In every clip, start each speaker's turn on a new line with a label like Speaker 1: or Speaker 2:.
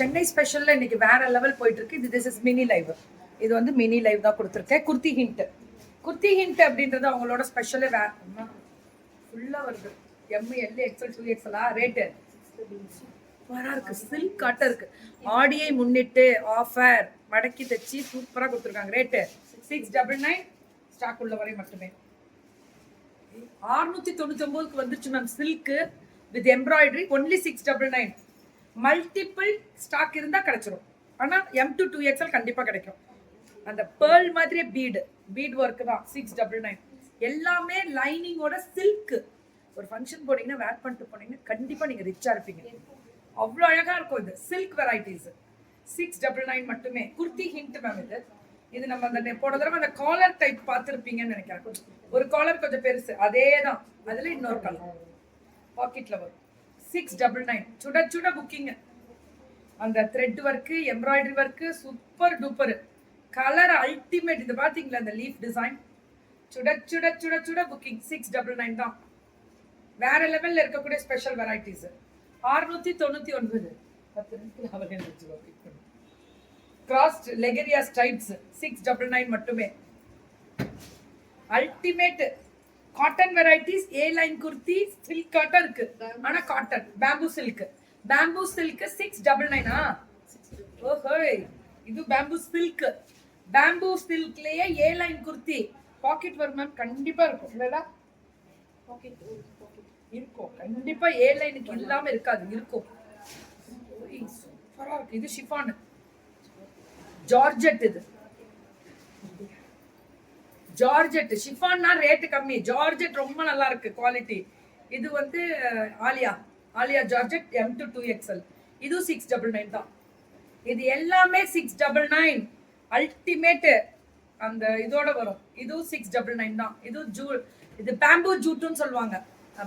Speaker 1: சென்னை ஸ்பெஷல்ல இன்னைக்கு வேற லெவல் போயிட்டு இருக்கு. This is mini live. இது வந்து மினி லைவ் தான் கொடுத்துருக்கேன். குர்த்தி ஹிண்ட் அப்படின்றது அவங்களோட ஸ்பெஷலே வேற ஃபுல்லா வருது. ML XL 2XL ரேட்டு சூப்பரா இருக்கு. சில்க் காட்டன் இருக்கு. ஆடியை முன்னிட்டு ஆஃபர் மடக்கி தச்சு சூப்பரா கொடுத்துருக்காங்க. ரேட்டு 699 ஸ்டாக் உள்ள வரை மட்டுமே. 699க்கு வந்துருச்சு ma'am. Silk with embroidery only 699. Multiple stock இருந்தா கிடைச்சிரும். ஆனா M to 2XL கண்டிப்பா கிடைக்கும். அந்த பேர்ல் மாதிரியே பீட் ஒர்க் தான் 699. எல்லாமே லைனிங்கோட சில்க். ஒரு ஃபங்க்ஷன் போனீங்கன்னா வேர் பண்ணிட்டு போனீங்கன்னா கண்டிப்பா நீங்க ரிச்சா இருப்பீங்க. அவ்வளோ அழகா இருக்கும். இது சில்க் வெரைட்டிஸ் 699 மட்டுமே. குர்த்தி ஹிண்ட் மேம். இது நம்ம அந்த போன தடவை அந்த காலர் டைப் பார்த்துருப்பீங்கன்னு நினைக்கிறேன். ஒரு காலர் கொஞ்சம் பெருசு, அதே தான். அதுல இன்னொரு கலர் பாக்கெட்ல வரும். 699 சுட சுட புக்கிங். அந்த thread work, embroidery work super duper. Colour ultimate. இது பாத்தீங்களா அந்த லீஃப் டிசைன்? சுட சுட சுட சுட புக்கிங். 699 தான். வேற லெவல்ல இருக்கக்கூடிய ஸ்பெஷல் வெரைட்டிஸ். 699 கிராஸ்ட் லெகரியா ஸ்ட்ரைப்ஸ் 699 மட்டுமே. Ultimate cotton varieties. A line kurti silk cotton இருக்கு. ஆனா காட்டன் பேம்பூ சில்க் 699. ஓஹோ, இது பேம்பூ சில்க்லயே ஏ லைன் குர்த்தி. பாக்கெட் வரும் மேம். கண்டிப்பா இருக்கும் இல்லடா? பாக்கெட் இருக்கும் கண்டிப்பா. ஏ லைனுக்கு இல்லாம இருக்காது, இருக்கும். சூப்பரா இருக்கு. இது ஷிஃபான் ஜார்ஜெட். இது ஜார்ஜெட் ஷிஃபான்னா ரேட் கம்மி. ஜார்ஜெட் ரொம்ப நல்லா இருக்கு குவாலிட்டி. இது வந்து Alia georgette M to 2XL. இது 699 தான். இது எல்லாமே 699 அல்டிமேட். அந்த இதோட வரும். இது 699 தான். இது பேம்பூ ஜூட்டுன்னு சொல்லுவாங்க.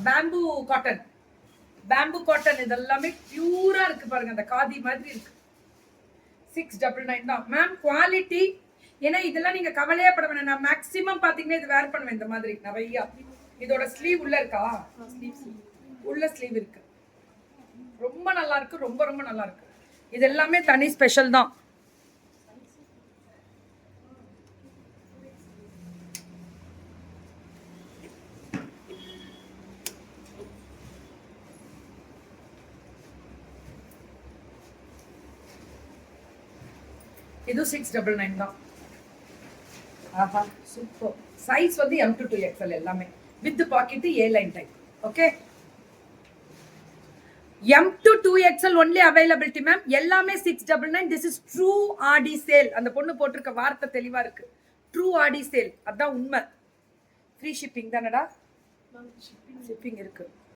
Speaker 1: பேம்பூ காட்டன் இது எல்லாமே பியூரா இருக்கு பாருங்க. அந்த காதி மாதிரி இருக்கு. 699 தான் மேம். குவாலிட்டி. ஏன்னா இதெல்லாம் நீங்க கவலையே பட வேணாம். நான் மேக்ஸிமம் பாத்தீங்கன்னா இது வேர் பண்ணுவேன் இந்த மாதிரி நிறைய. இதோட ஸ்லீவ் உள்ள இருக்கா? உள்ள ஸ்லீவ் இருக்கு. ரொம்ப நல்லா இருக்கு. ரொம்ப ரொம்ப நல்லா இருக்கு. இது எல்லாமே தனி ஸ்பெஷல் தான். இது 699 தான். ஆஹா சூப்பர். சைஸ் வந்து M to 2XL எல்லாமே with packet A line type. Okay, M to 2XL only availability ma'am. எல்லாமே 699. This is true Aadi sale. அந்த பொண்ணு போட்டிருக்க வார்த்தை தெளிவா இருக்கு. ட்ரூ ஆடி சேல், அதான் உண்மை. ஃப்ரீ ஷிப்பிங் தானடா? ஷிப்பிங் இருக்கு.